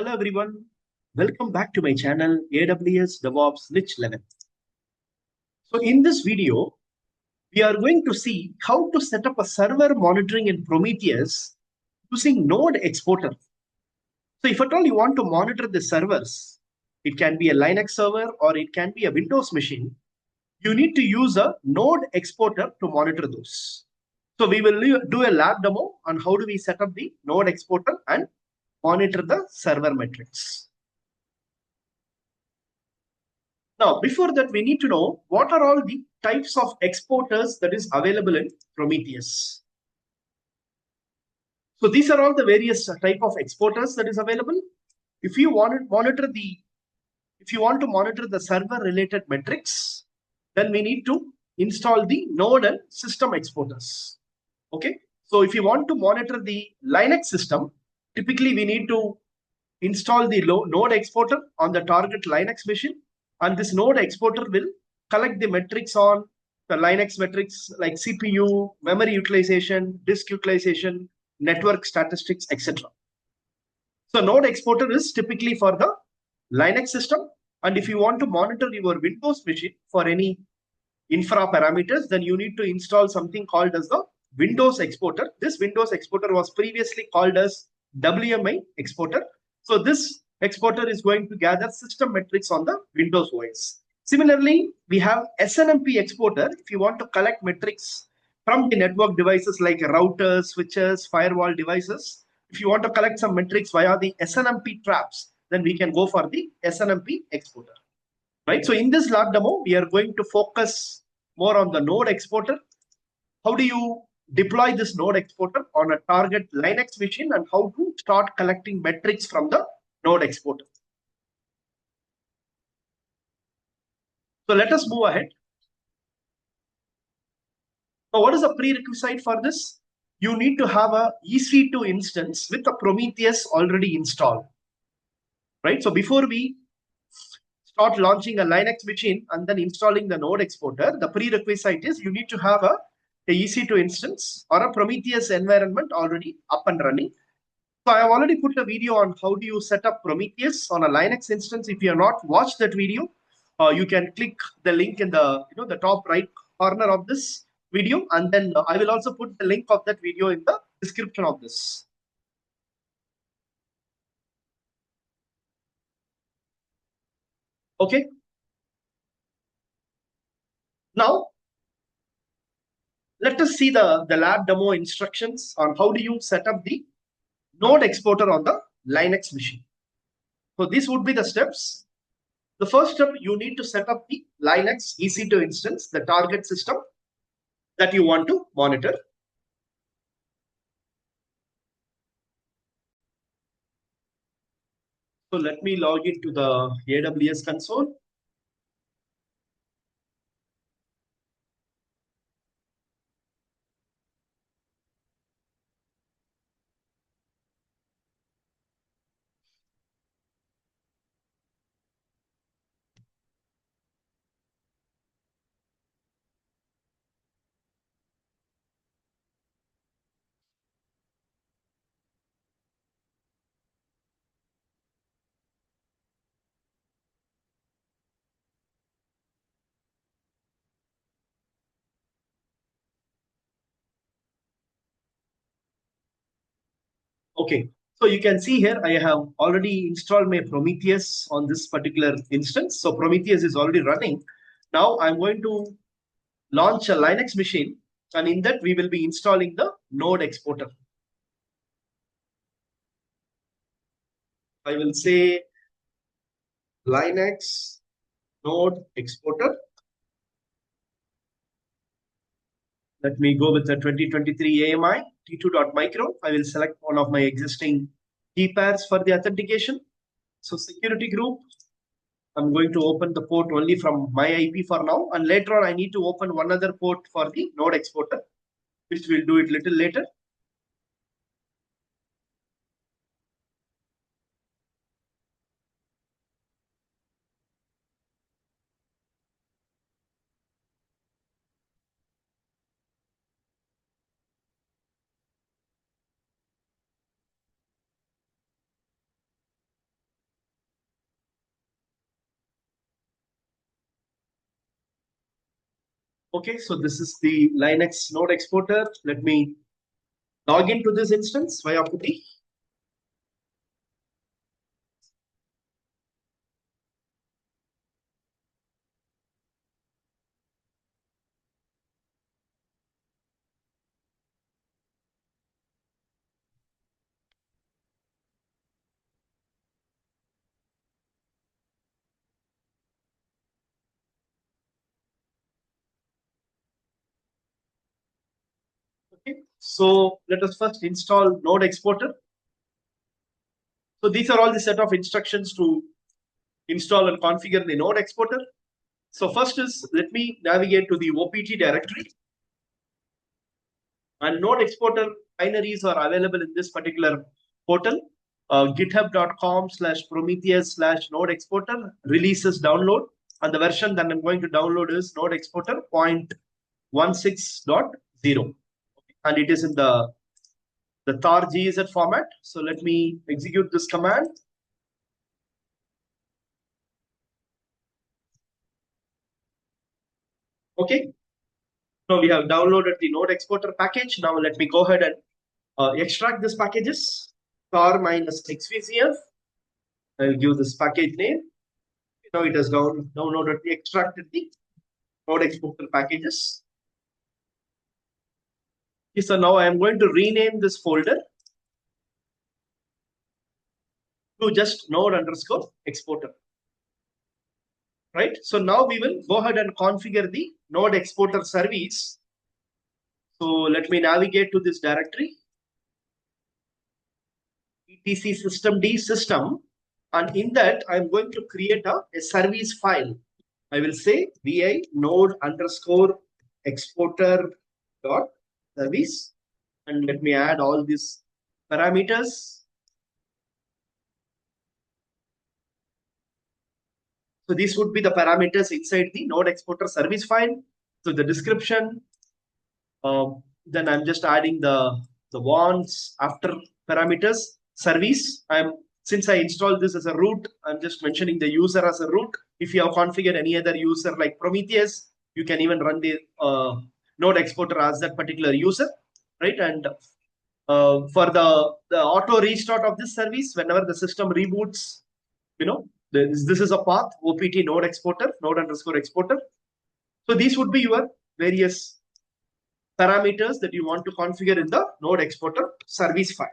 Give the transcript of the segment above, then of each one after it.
Hello everyone, welcome back to my channel AWS Devops Niche Level. So in this video, we are going to see how to set up a server monitoring in Prometheus using Node Exporter. So if at all you want to monitor the servers, it can be a Linux server or it can be a Windows machine, you need to use a Node Exporter to monitor those. So we will do a lab demo on how do we set up the Node Exporter and monitor the server metrics. Now, before that, we need to know what are all the types of exporters that is available in Prometheus. So these are all the various type of exporters that is available. If you want to monitor the server related metrics, then we need to install the node and system exporters. Okay. So if you want to monitor the Linux system, typically we need to install the node exporter on the target Linux machine. And this node exporter will collect the metrics on the Linux metrics like CPU, memory utilization, disk utilization, network statistics, etc. So node exporter is typically for the Linux system. And if you want to monitor your Windows machine for any infra parameters, then you need to install something called as the Windows exporter. This Windows exporter was previously called as WMI exporter. So this exporter is going to gather system metrics on the Windows OS. Similarly, we have SNMP exporter. If you want to collect metrics from the network devices like routers, switches, firewall devices, if you want to collect some metrics via the SNMP traps, then we can go for the SNMP exporter. Right. So in this lab demo, we are going to focus more on the node exporter. How do you deploy this node exporter on a target Linux machine and how to start collecting metrics from the node exporter. So let us move ahead. Now, what is the prerequisite for this? You need to have a EC2 instance with a Prometheus already installed. Right. So before we start launching a Linux machine and then installing the node exporter, the prerequisite is you need to have a EC2 instance or a Prometheus environment already up and running. So I have already put a video on how do you set up Prometheus on a Linux instance. If you have not watched that video, you can click the link in the top right corner of this video, and then I will also put the link of that video in the description of this. Okay. Now, let us see the lab demo instructions on how do you set up the node exporter on the Linux machine. So these would be the steps. The first step, you need to set up the Linux EC2 instance, the target system that you want to monitor. So let me log into the AWS console. Okay, so you can see here, I have already installed my Prometheus on this particular instance. So Prometheus is already running. Now I'm going to launch a Linux machine, and in that we will be installing the node exporter. I will say Linux node exporter. Let me go with the 2023 AMI T2.micro. I will select one of my existing key pairs for the authentication. So security group, I'm going to open the port only from my IP for now. And later on, I need to open one other port for the node exporter, which we'll do it little later. Okay, so this is the Linux node exporter. Let me log into this instance via PuTTY. Okay, so let us first install node exporter. So these are all the set of instructions to install and configure the node exporter. So first is, let me navigate to the OPT directory, and node exporter binaries are available in this particular portal, github.com/prometheus/node exporter releases download, and the version that I'm going to download is node exporter 0.16.0, and it is in the tar gz format. So let me execute this command. Okay, now we have downloaded the node exporter package. Now let me go ahead and extract these packages. Tar minus xvcf. I'll give this package name. Now it has downloaded the extracted the node exporter packages. Okay, so now I am going to rename this folder to just node underscore exporter. Right. So now we will go ahead and configure the node exporter service. So let me navigate to this directory, etc systemd system, and in that I'm going to create a service file. I will say vi node underscore exporter dot service, and let me add all these parameters. So these would be the parameters inside the node exporter service file. So the description, then I'm just adding the wants after parameters. Service, since I installed this as a root, I'm just mentioning the user as a root. If you have configured any other user like Prometheus, you can even run the node exporter as that particular user, right? And for the auto restart of this service, whenever the system reboots, this is a path, opt node exporter, node underscore exporter. So these would be your various parameters that you want to configure in the node exporter service file.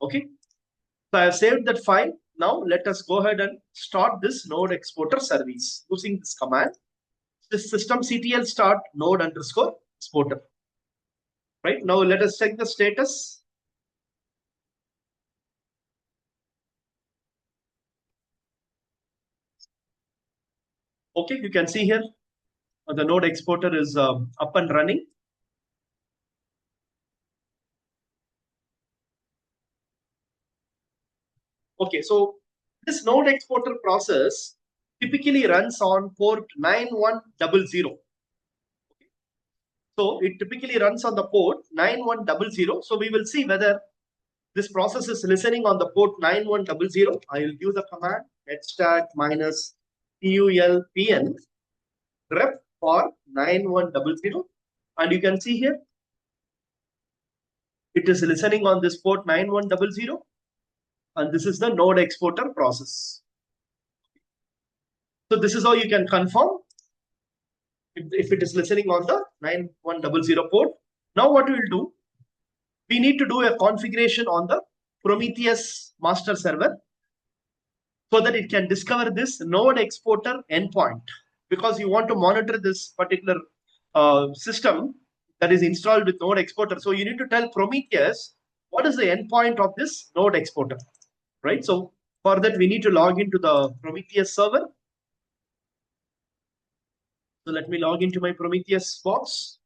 Okay, so I have saved that file. Now let us go ahead and start this node exporter service using this command. This systemctl start node underscore exporter. Right, now let us check the status. Okay, you can see here the node exporter is up and running. Okay, so this node exporter process typically runs on port 9100. So it typically runs on the port 9100. So we will see whether this process is listening on the port 9100. I will use the command etstat minus tulpn rep for 9100. And you can see here, it is listening on this port 9100. And this is the node exporter process. So this is how you can confirm if it is listening on the 9100 port. Now what we will do, we need to do a configuration on the Prometheus master server so that it can discover this node exporter endpoint, because you want to monitor this particular system that is installed with node exporter. So you need to tell Prometheus what is the endpoint of this node exporter, right? So for that, we need to log into the Prometheus server. So let me log into my Prometheus box.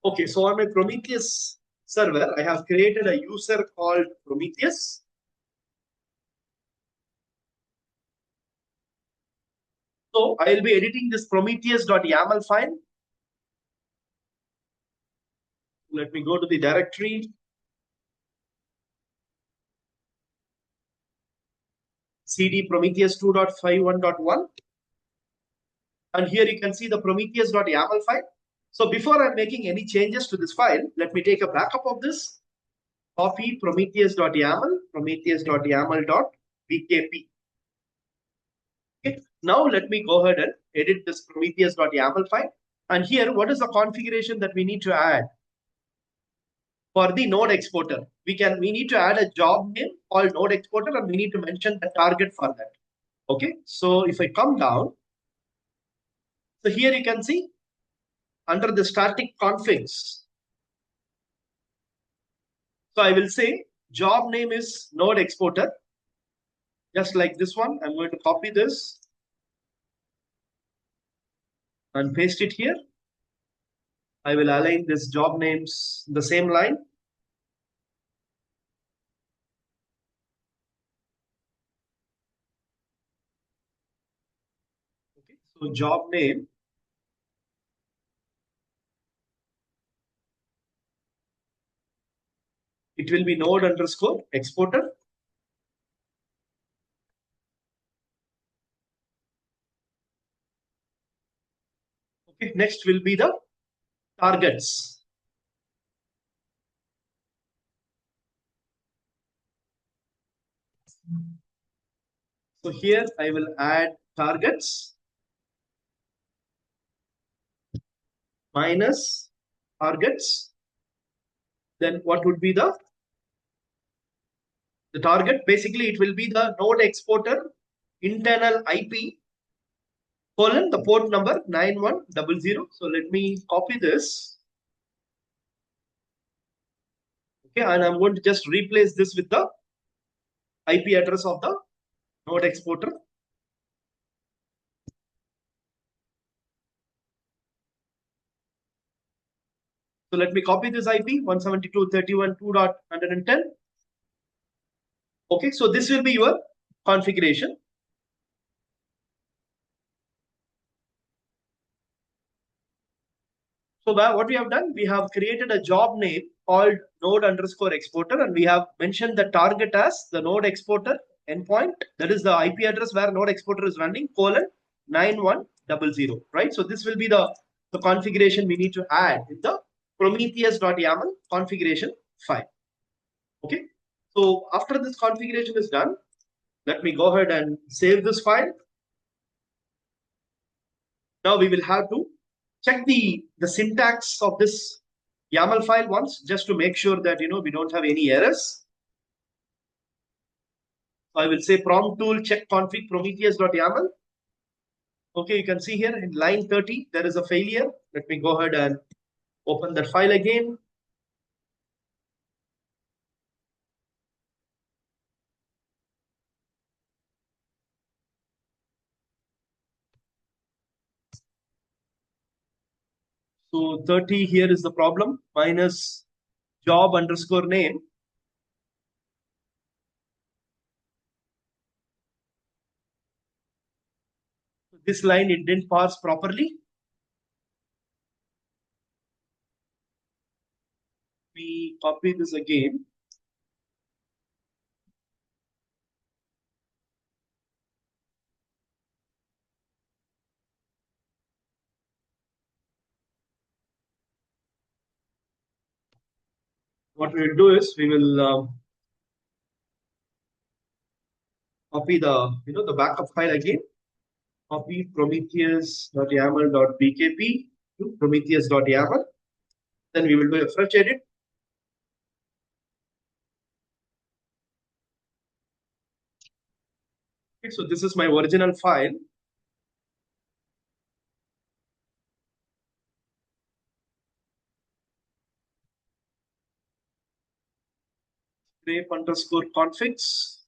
Okay, so on my Prometheus server, I have created a user called Prometheus. So I will be editing this prometheus.yaml file. Let me go to the directory. CD Prometheus 2.51.1. And here you can see the prometheus.yaml file. So before I'm making any changes to this file, let me take a backup of this. Copy prometheus.yaml, prometheus.yaml.bkp. Okay. Now let me go ahead and edit this prometheus.yaml file. And here, what is the configuration that we need to add for the node exporter? We need to add a job name called node exporter, and we need to mention the target for that. Okay. So if I come down, so here you can see under the static configs. So I will say job name is node exporter. Just like this one, I'm going to copy this and paste it here. I will align this job names the same line. Okay, so job name. It will be node underscore exporter. Okay, next will be the targets. So here I will add targets minus targets. Then what would be the target? Basically, it will be the node exporter internal IP colon the port number 9100. So let me copy this. Okay, and I'm going to just replace this with the IP address of the node exporter. So let me copy this IP 172.31.2.110. Okay, so this will be your configuration. So what we have done, we have created a job name called node underscore exporter, and we have mentioned the target as the node exporter endpoint. That is the IP address where node exporter is running colon 9100. Right. So this will be the configuration we need to add in the Prometheus.yaml configuration file. Okay. So after this configuration is done, let me go ahead and save this file. Now we will have to check the syntax of this YAML file once, just to make sure that we don't have any errors. So I will say prompt tool check config prometheus.yaml. Okay, you can see here in line 30 there is a failure. Let me go ahead and open that file again. So 30 here is the problem, minus job underscore name. This line it didn't parse properly. We copy this again. What we will do is we will copy the backup file again. Copy prometheus.yaml.bkp to prometheus.yaml. Then we will do a fresh edit. Okay, so this is my original file. Scrape underscore configs.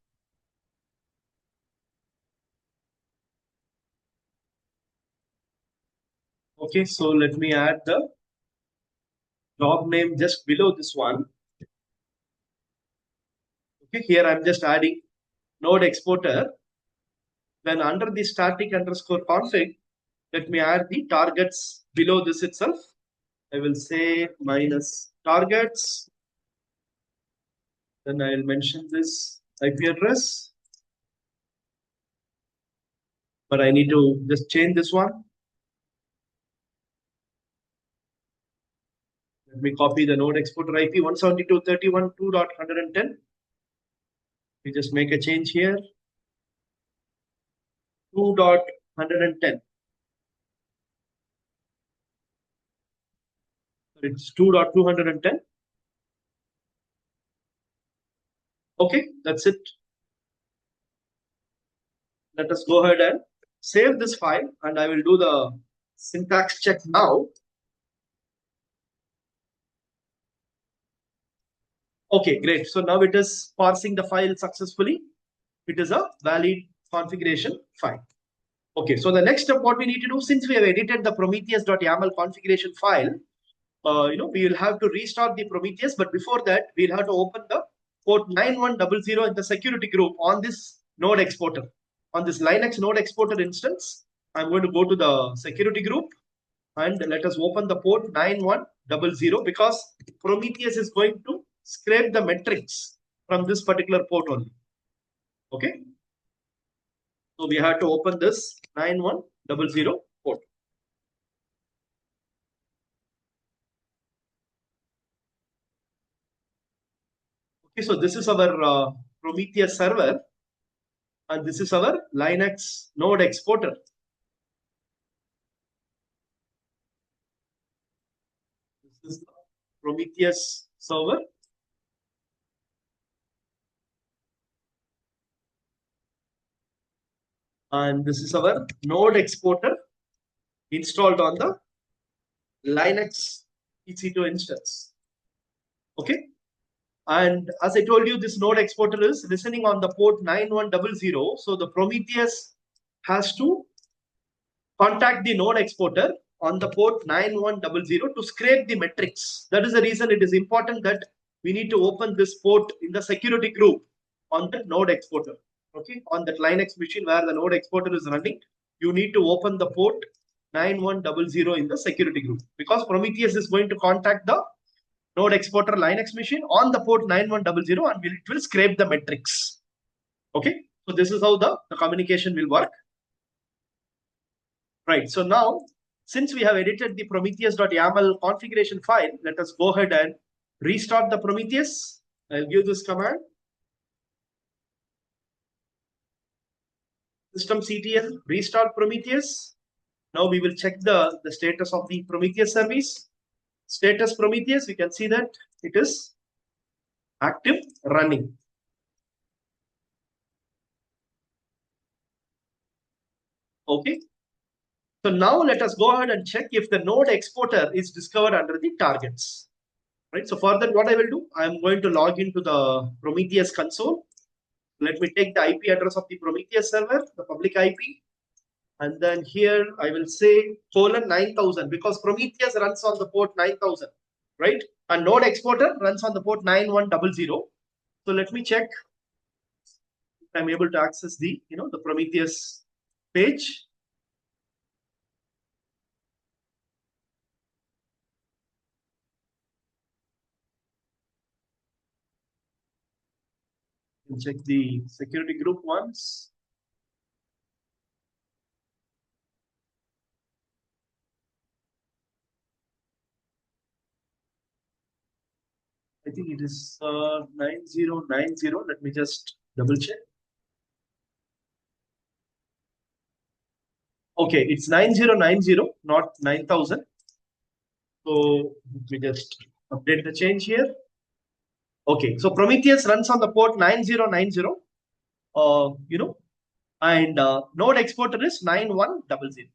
Okay, so let me add the job name just below this one. Okay, here I'm just adding node exporter. Then under the static underscore config, let me add the targets below this itself. I will say minus targets. Then I'll mention this IP address. But I need to just change this one. Let me copy the node exporter IP 172.31.2.110. We just make a change here. 2.110. It's 2.210. Okay, that's it. Let us go ahead and save this file, and I will do the syntax check now. Okay, great. So now it is parsing the file successfully. It is a valid configuration file. Okay, so the next step, what we need to do, since we have edited the Prometheus.yaml configuration file, we will have to restart the Prometheus. But before that, we'll have to open the port 9100 in the security group on this node exporter. On this Linux node exporter instance, I'm going to go to the security group and let us open the port 9100 because Prometheus is going to scrape the metrics from this particular port only. Okay. So we have to open this 9100 port. Okay, so this is our Prometheus server, and this is our Linux node exporter. This is the Prometheus server. And this is our node exporter installed on the Linux EC2 instance. Okay. And as I told you, this node exporter is listening on the port 9100. So the Prometheus has to contact the node exporter on the port 9100 to scrape the metrics. That is the reason it is important that we need to open this port in the security group on the node exporter. Okay, on that Linux machine where the node exporter is running, you need to open the port 9100 in the security group because Prometheus is going to contact the node exporter Linux machine on the port 9100 and it will scrape the metrics. Okay, so this is how the communication will work. Right, so now since we have edited the Prometheus.yaml configuration file, let us go ahead and restart the Prometheus. I'll give this command. Systemctl restart Prometheus. Now we will check the status of the Prometheus service. Status Prometheus, you can see that it is active running. Okay. So now let us go ahead and check if the node exporter is discovered under the targets. Right. So for that, what I will do, I am going to log into the Prometheus console. Let me take the IP address of the Prometheus server, the public IP. And then here I will say :9000 because Prometheus runs on the port 9000, right? And node exporter runs on the port 9100. So let me check if I'm able to access the, the Prometheus page. Check the security group once. I think it is 9090. Let me just double check. Okay, it's 9090, not 9000. So let me just update the change here. Okay, so Prometheus runs on the port 9090, and node exporter is 9100.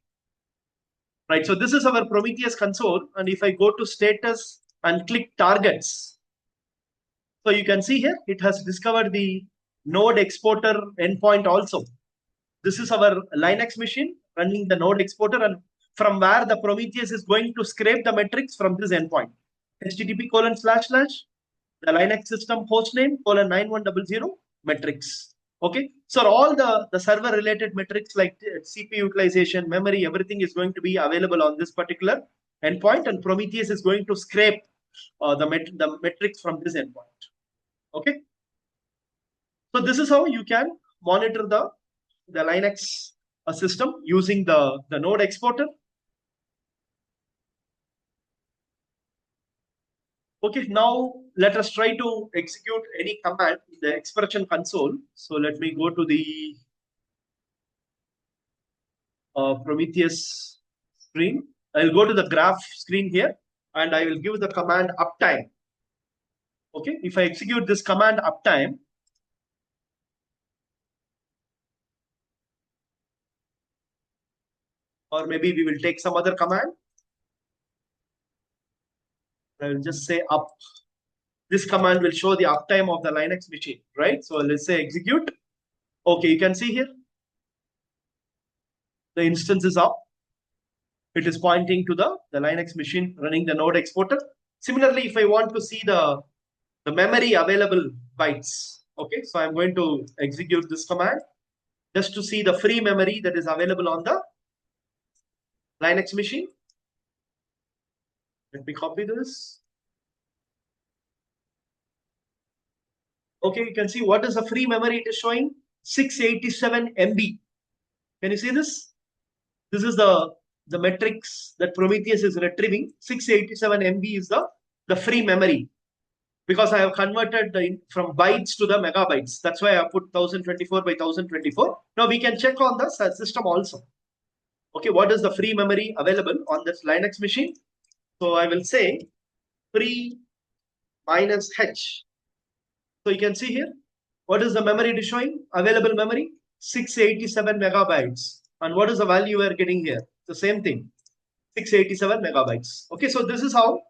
Right, so this is our Prometheus console, and if I go to status and click targets, so you can see here it has discovered the node exporter endpoint also. This is our Linux machine running the node exporter, and from where the Prometheus is going to scrape the metrics from this endpoint. http:// the Linux system hostname :9100 metrics. Okay, so all the server related metrics like CPU utilization, memory, everything is going to be available on this particular endpoint, and Prometheus is going to scrape the metrics from this endpoint. Okay, so this is how you can monitor the Linux system using the node exporter. Okay, now let us try to execute any command in the expression console. So let me go to the Prometheus screen. I'll go to the graph screen here and I will give the command uptime. Okay, if I execute this command uptime, or maybe we will take some other command. I will just say up. This command will show the uptime of the Linux machine, right? So let's say execute. Okay, you can see here the instance is up. It is pointing to the Linux machine running the node exporter. Similarly, if I want to see the memory available bytes, okay, so I'm going to execute this command just to see the free memory that is available on the Linux machine. Let me copy this. Okay, you can see what is the free memory it is showing, 687 MB. Can you see this? This is the metrics that Prometheus is retrieving. 687 MB is the free memory, because I have converted from bytes to the megabytes. That's why I put 1024 by 1024. Now we can check on the system also. Okay, what is the free memory available on this Linux machine? So I will say free minus H. So you can see here, what is the memory it is showing? Available memory, 687 megabytes. And what is the value we are getting here? The same thing, 687 megabytes. Okay, so this is how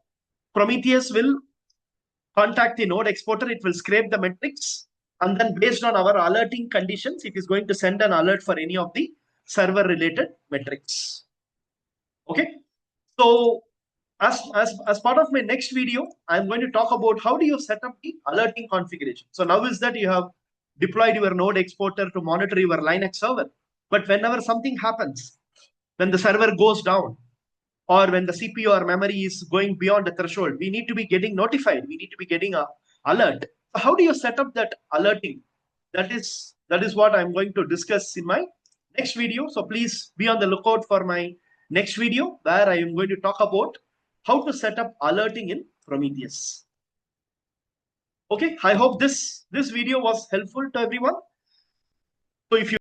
Prometheus will contact the node exporter. It will scrape the metrics, and then based on our alerting conditions, it is going to send an alert for any of the server related metrics. Okay, so as part of my next video, I'm going to talk about how do you set up the alerting configuration. So now is that you have deployed your node exporter to monitor your Linux server, but whenever something happens, when the server goes down, or when the CPU or memory is going beyond the threshold, we need to be getting notified. We need to be getting a alert. So how do you set up that alerting? That is what I'm going to discuss in my next video. So please be on the lookout for my next video, where I am going to talk about how to set up alerting in Prometheus. Okay, I hope this video was helpful to everyone. So if you